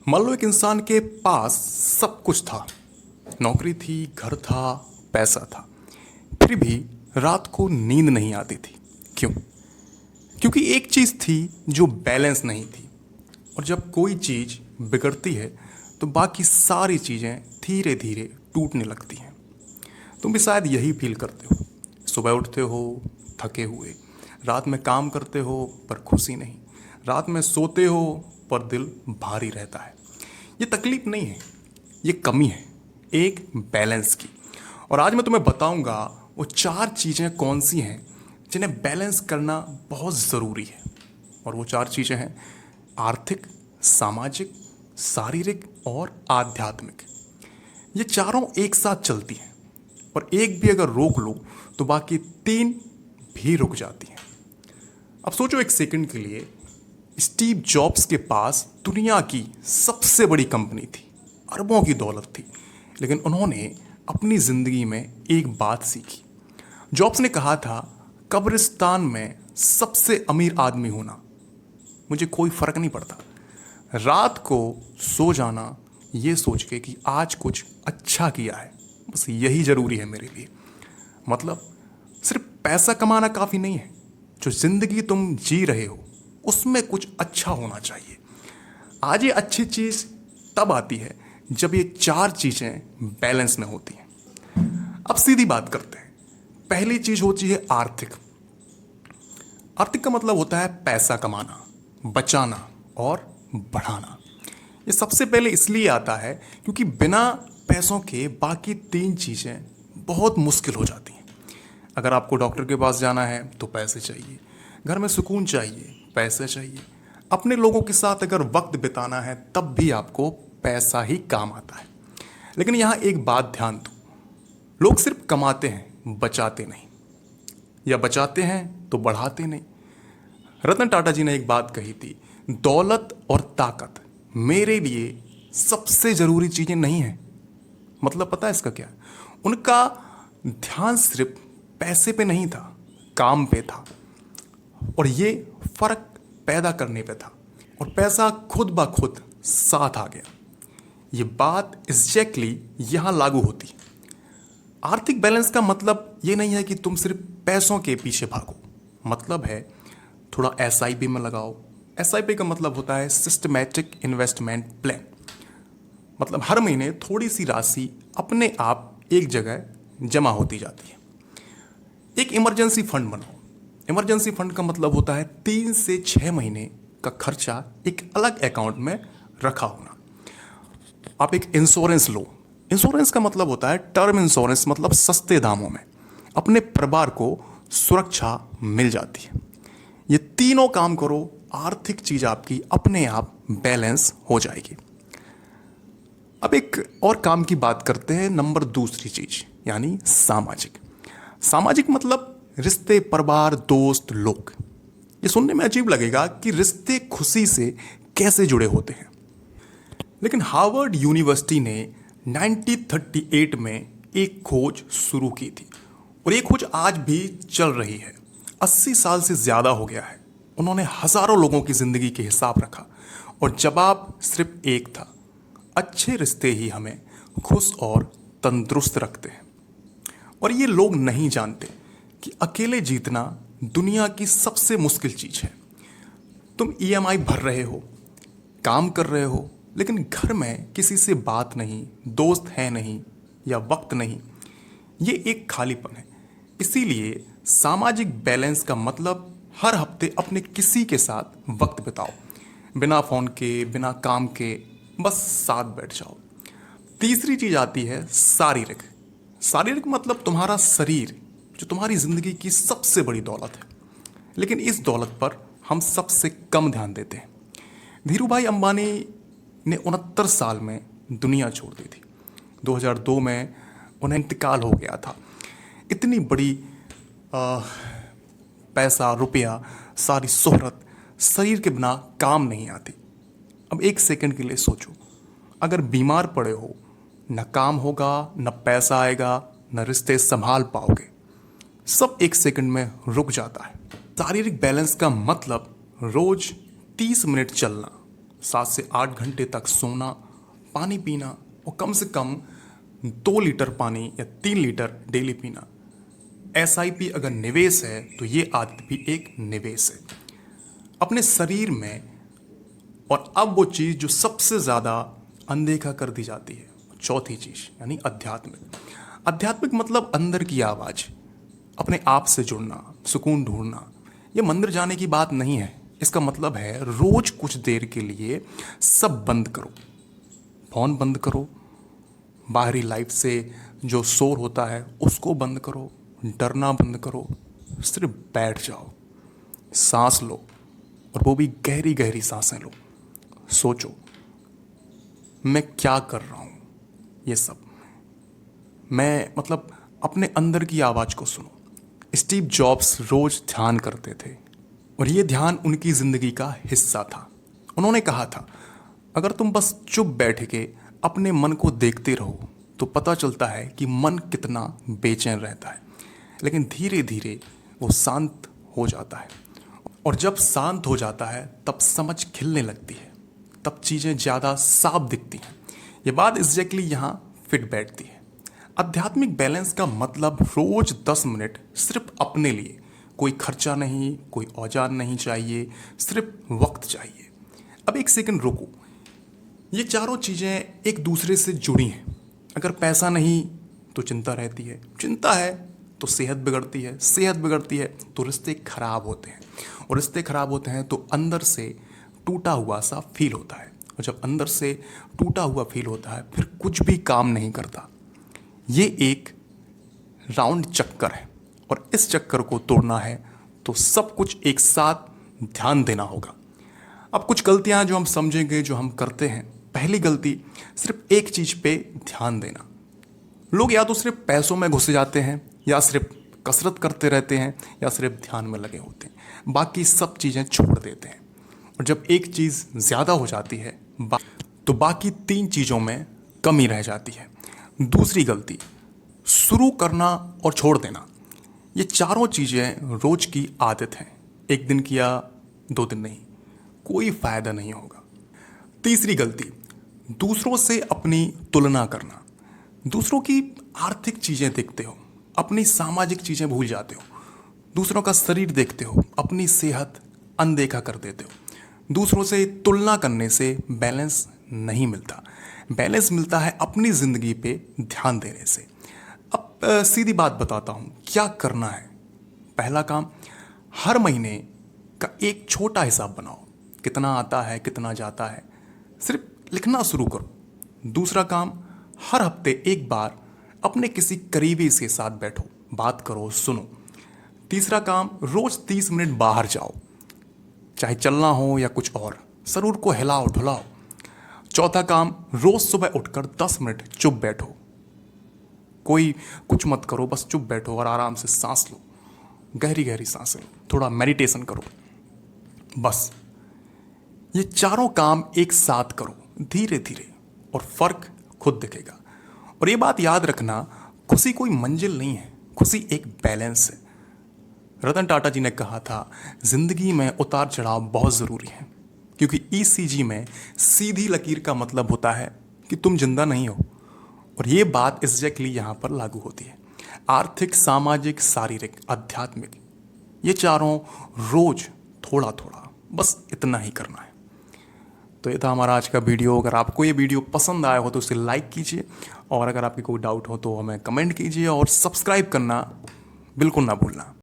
मान लो एक इंसान के पास सब कुछ था। नौकरी थी, घर था, पैसा था। फिर भी रात को नींद नहीं आती थी। क्यों? क्योंकि एक चीज़ थी जो बैलेंस नहीं थी। और जब कोई चीज़ बिगड़ती है तो बाकी सारी चीज़ें धीरे धीरे टूटने लगती हैं। तुम भी शायद यही फील करते हो। सुबह उठते हो थके हुए, रात में काम करते हो पर खुशी नहीं, रात में सोते हो पर दिल भारी रहता है। ये तकलीफ नहीं है, ये कमी है एक बैलेंस की। और आज मैं तुम्हें बताऊंगा वो चार चीज़ें कौन सी हैं जिन्हें बैलेंस करना बहुत ज़रूरी है। और वो चार चीज़ें हैं आर्थिक, सामाजिक, शारीरिक और आध्यात्मिक। ये चारों एक साथ चलती हैं और एक भी अगर रोक लो तो बाकी तीन भी रुक जाती हैं। अब सोचो एक सेकंड के लिए, स्टीव जॉब्स के पास दुनिया की सबसे बड़ी कंपनी थी, अरबों की दौलत थी, लेकिन उन्होंने अपनी ज़िंदगी में एक बात सीखी। जॉब्स ने कहा था, कब्रिस्तान में सबसे अमीर आदमी होना मुझे कोई फ़र्क नहीं पड़ता, रात को सो जाना ये सोच के कि आज कुछ अच्छा किया है, बस यही ज़रूरी है मेरे लिए। मतलब सिर्फ पैसा कमाना काफ़ी नहीं है, जो ज़िंदगी तुम जी रहे हो उसमें कुछ अच्छा होना चाहिए। आज ये अच्छी चीज़ तब आती है जब ये चार चीज़ें बैलेंस में होती हैं। अब सीधी बात करते हैं। पहली चीज़ होती है आर्थिक। आर्थिक का मतलब होता है पैसा कमाना, बचाना और बढ़ाना। ये सबसे पहले इसलिए आता है क्योंकि बिना पैसों के बाकी तीन चीज़ें बहुत मुश्किल हो जाती हैं। अगर आपको डॉक्टर के पास जाना है तो पैसे चाहिए, घर में सुकून चाहिए, पैसे चाहिए, अपने लोगों के साथ अगर वक्त बिताना है तब भी आपको पैसा ही काम आता है। लेकिन यहाँ एक बात ध्यान दो, लोग सिर्फ कमाते हैं, बचाते नहीं, या बचाते हैं तो बढ़ाते नहीं। रतन टाटा जी ने एक बात कही थी, दौलत और ताकत मेरे लिए सबसे ज़रूरी चीज़ें नहीं हैं। मतलब पता है इसका क्या? उनका ध्यान सिर्फ पैसे पे नहीं था, काम पे था, और ये फर्क पैदा करने पे था। और पैसा खुद ब खुद साथ आ गया। ये बात एग्जैक्टली यहाँ लागू होती है। आर्थिक बैलेंस का मतलब ये नहीं है कि तुम सिर्फ पैसों के पीछे भागो। मतलब है थोड़ा एसआईपी में लगाओ। एसआईपी का मतलब होता है सिस्टमैटिक इन्वेस्टमेंट प्लान। मतलब हर महीने थोड़ी सी राशि अपने आप एक जगह जमा होती जाती है। एक इमरजेंसी फंड बनाओ। इमरजेंसी फंड का मतलब होता है 3 से 6 महीने का खर्चा एक अलग अकाउंट में रखा होना। आप एक इंश्योरेंस लो। इंश्योरेंस का मतलब होता है टर्म इंश्योरेंस, मतलब सस्ते दामों में अपने परिवार को सुरक्षा मिल जाती है। ये तीनों काम करो, आर्थिक चीज आपकी अपने आप बैलेंस हो जाएगी। अब एक और काम की बात करते हैं, नंबर दूसरी चीज यानी सामाजिक। सामाजिक मतलब रिश्ते, परिवार, दोस्त, लोग। ये सुनने में अजीब लगेगा कि रिश्ते खुशी से कैसे जुड़े होते हैं, लेकिन हार्वर्ड यूनिवर्सिटी ने 1938 में एक खोज शुरू की थी और ये खोज आज भी चल रही है। 80 साल से ज़्यादा हो गया है। उन्होंने हज़ारों लोगों की ज़िंदगी के हिसाब रखा और जवाब सिर्फ एक था, अच्छे रिश्ते ही हमें खुश और तंदुरुस्त रखते हैं। और ये लोग नहीं जानते कि अकेले जीतना दुनिया की सबसे मुश्किल चीज़ है। तुम ईएमआई भर रहे हो, काम कर रहे हो, लेकिन घर में किसी से बात नहीं, दोस्त है नहीं या वक्त नहीं। ये एक खालीपन है। इसीलिए सामाजिक बैलेंस का मतलब हर हफ्ते अपने किसी के साथ वक्त बिताओ, बिना फ़ोन के, बिना काम के, बस साथ बैठ जाओ। तीसरी चीज़ आती है शारीरिक। शारीरिक मतलब तुम्हारा शरीर, जो तुम्हारी ज़िंदगी की सबसे बड़ी दौलत है, लेकिन इस दौलत पर हम सबसे कम ध्यान देते हैं। धीरू भाई अंबानी ने 69 साल में दुनिया छोड़ दी थी। 2002 में उन्हें इंतकाल हो गया था। इतनी बड़ी पैसा, रुपया, सारी शोहरत शरीर के बिना काम नहीं आती। अब एक सेकंड के लिए सोचो, अगर बीमार पड़े हो, न काम होगा, न पैसा आएगा, न रिश्ते संभाल पाओगे, सब एक सेकंड में रुक जाता है। शारीरिक बैलेंस का मतलब रोज 30 मिनट चलना, 7 से 8 घंटे तक सोना, पानी पीना और कम से कम 2 लीटर पानी या 3 लीटर डेली पीना। एसआईपी अगर निवेश है तो ये आदत भी एक निवेश है अपने शरीर में। और अब वो चीज़ जो सबसे ज़्यादा अनदेखा कर दी जाती है, चौथी चीज़ यानी आध्यात्मिक। आध्यात्मिक मतलब अंदर की आवाज़, अपने आप से जुड़ना, सुकून ढूंढना। ये मंदिर जाने की बात नहीं है, इसका मतलब है रोज कुछ देर के लिए सब बंद करो, फोन बंद करो, बाहरी लाइफ से जो शोर होता है उसको बंद करो, डरना बंद करो, सिर्फ बैठ जाओ, सांस लो और वो भी गहरी गहरी सांसें लो। सोचो मैं क्या कर रहा हूँ, ये सब मैं मतलब अपने अंदर की आवाज़ को सुनो। स्टीव जॉब्स रोज ध्यान करते थे और ये ध्यान उनकी ज़िंदगी का हिस्सा था। उन्होंने कहा था अगर तुम बस चुप बैठ के अपने मन को देखते रहो तो पता चलता है कि मन कितना बेचैन रहता है, लेकिन धीरे धीरे वो शांत हो जाता है। और जब शांत हो जाता है तब समझ खिलने लगती है, तब चीज़ें ज़्यादा साफ दिखती हैं। ये बात एग्जैक्टली यहाँ फिट बैठती है। आध्यात्मिक बैलेंस का मतलब रोज 10 मिनट सिर्फ अपने लिए, कोई खर्चा नहीं, कोई औजार नहीं चाहिए, सिर्फ वक्त चाहिए। अब एक सेकंड रुको, ये चारों चीज़ें एक दूसरे से जुड़ी हैं। अगर पैसा नहीं तो चिंता रहती है, चिंता है तो सेहत बिगड़ती है, सेहत बिगड़ती है तो रिश्ते खराब होते हैं, और रिश्ते खराब होते हैं तो अंदर से टूटा हुआ सा फील होता है, और जब अंदर से टूटा हुआ फील होता है फिर कुछ भी काम नहीं करता। ये एक राउंड चक्कर है और इस चक्कर को तोड़ना है तो सब कुछ एक साथ ध्यान देना होगा। अब कुछ गलतियां जो हम समझेंगे, जो हम करते हैं। पहली गलती, सिर्फ एक चीज पे ध्यान देना। लोग या तो सिर्फ पैसों में घुसे जाते हैं, या सिर्फ कसरत करते रहते हैं, या सिर्फ ध्यान में लगे होते हैं, बाकी सब चीजें छोड़ देते हैं। और जब एक चीज ज्यादा हो जाती है तो बाकी 3 चीजों में कमी रह जाती है। दूसरी गलती, शुरू करना और छोड़ देना। ये चारों चीज़ें रोज की आदत है, एक दिन किया 2 दिन नहीं, कोई फायदा नहीं होगा। तीसरी गलती, दूसरों से अपनी तुलना करना। दूसरों की आर्थिक चीज़ें देखते हो, अपनी सामाजिक चीज़ें भूल जाते हो। दूसरों का शरीर देखते हो, अपनी सेहत अनदेखा कर देते हो। दूसरों से तुलना करने से बैलेंस नहीं मिलता। बैलेंस मिलता है अपनी ज़िंदगी पे ध्यान देने से। अब सीधी बात बताता हूँ क्या करना है। पहला काम, हर महीने का एक छोटा हिसाब बनाओ, कितना आता है कितना जाता है, सिर्फ लिखना शुरू करो। दूसरा काम, हर हफ्ते एक बार अपने किसी करीबी के साथ बैठो, बात करो, सुनो। तीसरा काम, रोज 30 मिनट बाहर जाओ, चाहे चलना हो या कुछ और, शरीर को हिलाओ ढुलाओ। चौथा काम, रोज सुबह उठकर 10 मिनट चुप बैठो, कोई कुछ मत करो, बस चुप बैठो और आराम से सांस लो, गहरी गहरी सांसें, थोड़ा मेडिटेशन करो। बस ये चारों काम एक साथ करो धीरे धीरे और फर्क खुद दिखेगा। और ये बात याद रखना, खुशी कोई मंजिल नहीं है, खुशी एक बैलेंस है। रतन टाटा जी ने कहा था जिंदगी में उतार चढ़ाव बहुत ज़रूरी है, क्योंकि ईसीजी में सीधी लकीर का मतलब होता है कि तुम जिंदा नहीं हो। और ये बात एग्जैक्टली यहाँ पर लागू होती है। आर्थिक, सामाजिक, शारीरिक, आध्यात्मिक, ये चारों रोज थोड़ा थोड़ा, बस इतना ही करना है। तो ये था हमारा आज का वीडियो। अगर आपको ये वीडियो पसंद आया हो तो उसे लाइक कीजिए, और अगर आपकी कोई डाउट हो तो हमें कमेंट कीजिए, और सब्सक्राइब करना बिल्कुल ना भूलना।